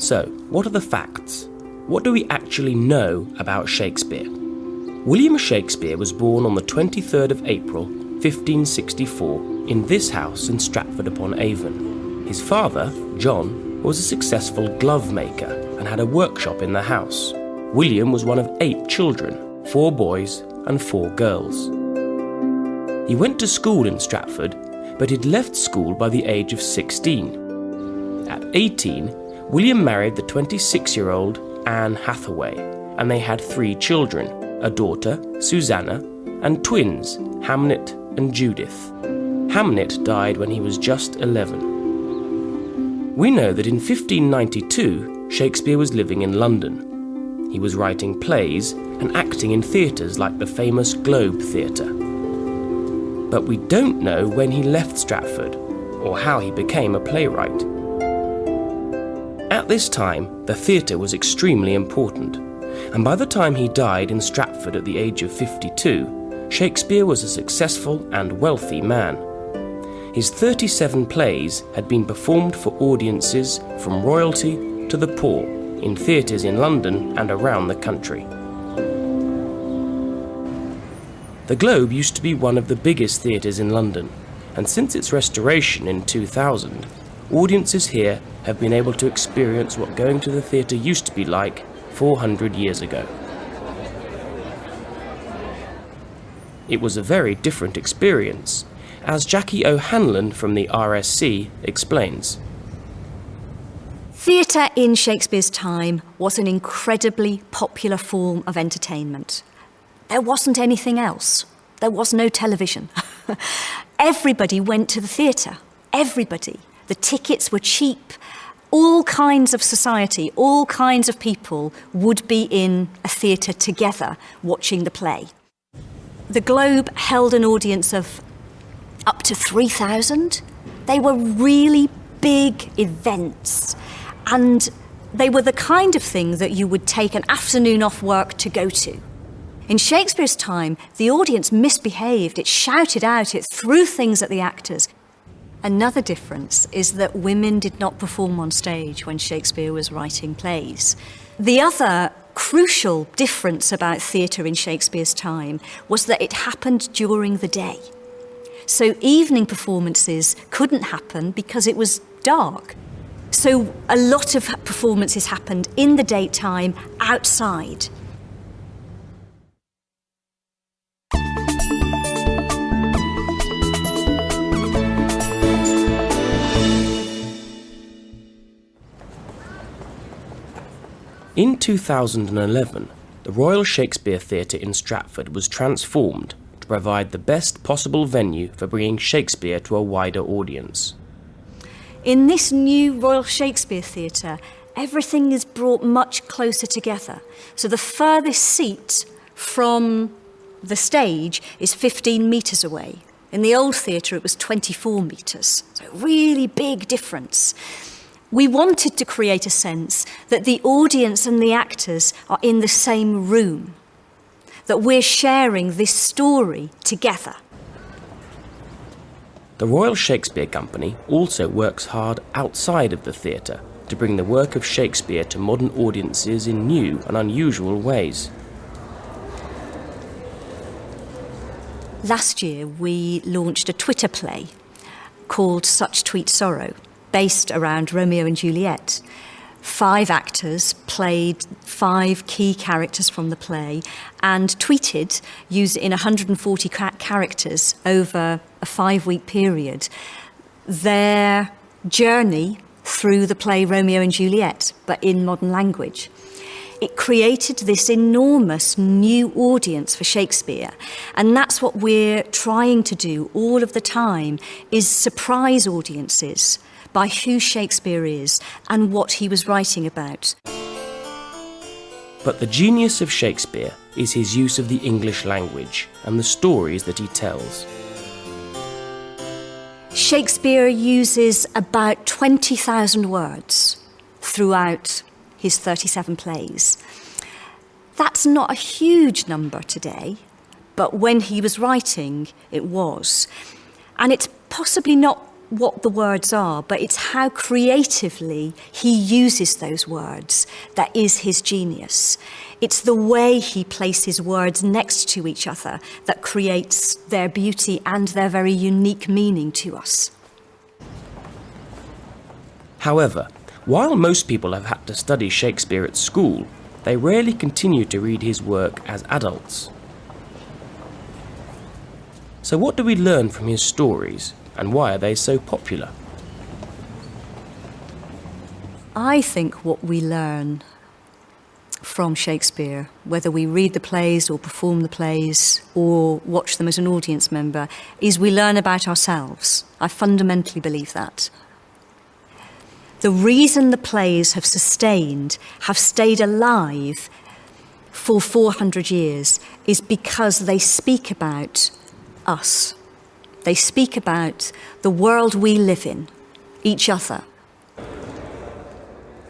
So, what are the facts? What do we actually know about Shakespeare? William Shakespeare was born on the 23rd of April, 1564, in this house in Stratford-upon-Avon. His father, John, was a successful glove maker and had a workshop in the house. William was one of 8 children, 4 boys and 4 girls. He went to school in Stratford, but he'd left school by the age of 16. At 18, William married the 26-year-old Anne Hathaway, and they had 3 children, a daughter, Susanna, and twins, Hamnet and Judith. Hamnet died when he was just 11. We know that in 1592, Shakespeare was living in London. He was writing plays and acting in theatres like the famous Globe Theatre. But we don't know when he left Stratford, or how he became a playwright. At this time, the theatre was extremely important, and by the time he died in Stratford at the age of 52, Shakespeare was a successful and wealthy man. His 37 plays had been performed for audiences from royalty to the poor in theatres in London and around the country. The Globe used to be one of the biggest theatres in London, and since its restoration in 2000, audiences here have been able to experience what going to the theatre used to be like 400 years ago. It was a very different experience, as Jackie O'Hanlon from the RSC explains. Theatre in Shakespeare's time was an incredibly popular form of entertainment. There wasn't anything else. There was no television. Everybody went to the theatre. Everybody. The tickets were cheap. All kinds of society, all kinds of people would be in a theatre together watching the play. The Globe held an audience of up to 3,000. They were really big events, and they were the kind of thing that you would take an afternoon off work to go to. In Shakespeare's time, the audience misbehaved. It shouted out, it threw things at the actors. Another difference is that women did not perform on stage when Shakespeare was writing plays. The other crucial difference about theatre in Shakespeare's time was that it happened during the day. So evening performances couldn't happen because it was dark. So a lot of performances happened in the daytime outside. In 2011, the Royal Shakespeare Theatre in Stratford was transformed to provide the best possible venue for bringing Shakespeare to a wider audience. In this new Royal Shakespeare Theatre, everything is brought much closer together. So the furthest seat from the stage is 15 metres away. In the old theatre, it was 24 metres. So a really big difference. We wanted to create a sense that the audience and the actors are in the same room, that we're sharing this story together. The Royal Shakespeare Company also works hard outside of the theatre to bring the work of Shakespeare to modern audiences in new and unusual ways. Last year, we launched a Twitter play called Such Sweet Sorrow, based around Romeo and Juliet. 5 actors played 5 key characters from the play and tweeted, used in 140 characters over a 5-week period, their journey through the play Romeo and Juliet, but in modern language. It created this enormous new audience for Shakespeare, and that's what we're trying to do all of the time, is surprise audiences by who Shakespeare is and what he was writing about. But the genius of Shakespeare is his use of the English language and the stories that he tells. Shakespeare uses about 20,000 words throughout his 37 plays. That's not a huge number today, but when he was writing, it was. And it's possibly not what the words are, but it's how creatively he uses those words that is his genius. It's the way he places words next to each other that creates their beauty and their very unique meaning to us. However, while most people have had to study Shakespeare at school, they rarely continue to read his work as adults. So what do we learn from his stories, and why are they so popular? I think what we learn from Shakespeare, whether we read the plays or perform the plays or watch them as an audience member, is we learn about ourselves. I fundamentally believe that. The reason the plays have stayed alive for 400 years is because they speak about us. They speak about the world we live in, each other.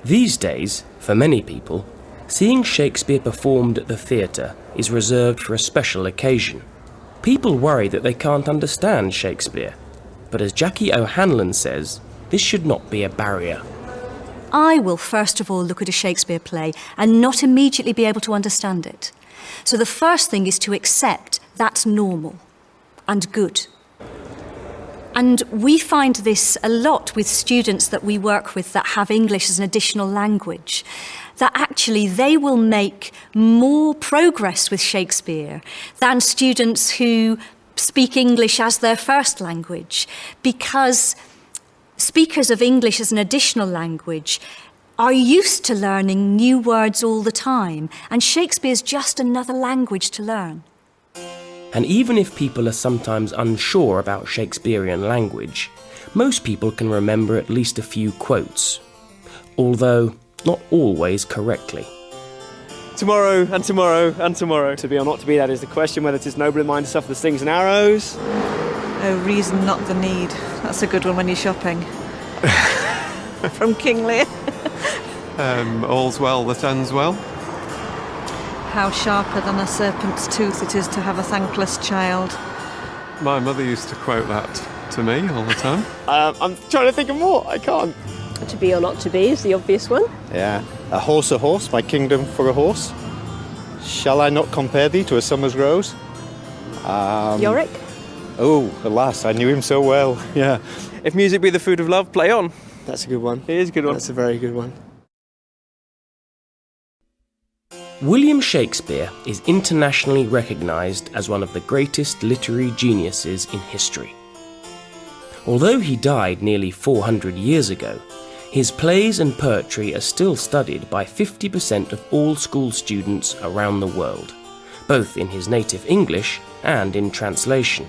These days, for many people, seeing Shakespeare performed at the theatre is reserved for a special occasion. People worry that they can't understand Shakespeare, but as Jackie O'Hanlon says, this should not be a barrier. I will first of all look at a Shakespeare play and not immediately be able to understand it. So the first thing is to accept that's normal and good. And we find this a lot with students that we work with that have English as an additional language, that actually they will make more progress with Shakespeare than students who speak English as their first language, because speakers of English as an additional language are used to learning new words all the time, and Shakespeare's just another language to learn. And even if people are sometimes unsure about Shakespearean language, most people can remember at least a few quotes, although not always correctly. Tomorrow and tomorrow and tomorrow. To be or not to be, that is the question, whether 'tis noble in mind to suffer the slings and arrows. Oh, reason not the need. That's a good one when you're shopping. From King Lear. All's well that ends well. How sharper than a serpent's tooth it is to have a thankless child. My mother used to quote that to me all the time. I'm trying to think of more. I can't. To be or not to be is the obvious one. Yeah. A horse, my kingdom for a horse. Shall I not compare thee to a summer's rose? Yorick. Oh, alas, I knew him so well. Yeah. If music be the food of love, play on. That's a good one. It is a good one. That's a very good one. William Shakespeare is internationally recognised as one of the greatest literary geniuses in history. Although he died nearly 400 years ago, his plays and poetry are still studied by 50% of all school students around the world, both in his native English and in translation,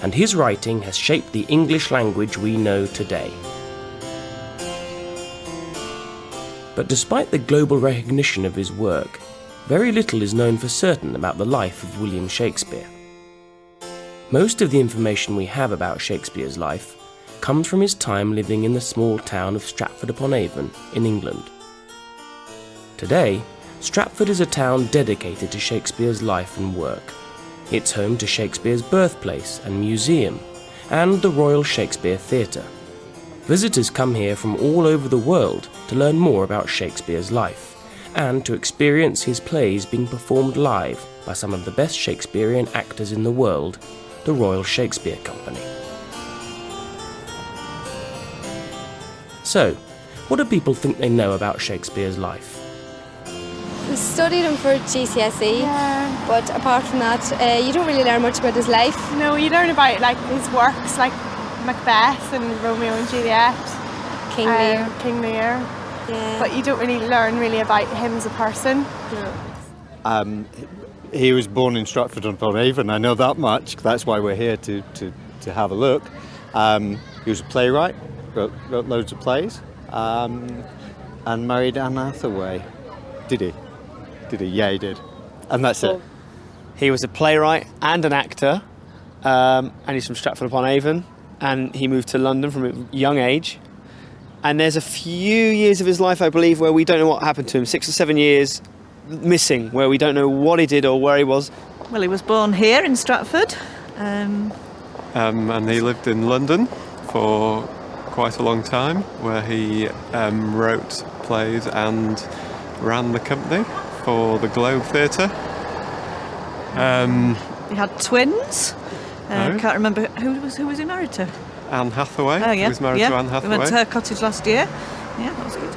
and his writing has shaped the English language we know today. But despite the global recognition of his work, very little is known for certain about the life of William Shakespeare. Most of the information we have about Shakespeare's life comes from his time living in the small town of Stratford-upon-Avon in England. Today, Stratford is a town dedicated to Shakespeare's life and work. It's home to Shakespeare's birthplace and museum, and the Royal Shakespeare Theatre. Visitors come here from all over the world to learn more about Shakespeare's life, and to experience his plays being performed live by some of the best Shakespearean actors in the world, the Royal Shakespeare Company. So, what do people think they know about Shakespeare's life? We studied him for GCSE, but apart from that, you don't really learn much about his life. No, you learn about like his works, like Macbeth and Romeo and Juliet, King Lear. King Lear. Yeah. But you don't really learn about him as a person. No. He was born in Stratford-upon-Avon, I know that much. That's why we're here to have a look. He was a playwright, wrote loads of plays, and married Anne Hathaway. Did he? Yeah, he did. And that's it. He was a playwright and an actor, and he's from Stratford-upon-Avon, and he moved to London from a young age. And there's a few years of his life, I believe, where we don't know what happened to him. 6 or 7 years missing, where we don't know what he did or where he was. Well, he was born here in Stratford. And he lived in London for quite a long time, where he wrote plays and ran the company for the Globe Theatre. He had twins. Can't remember who was he married to. Anne Hathaway. Oh yeah, He was married to Anne Hathaway. We went to her cottage last year. Yeah, that was good.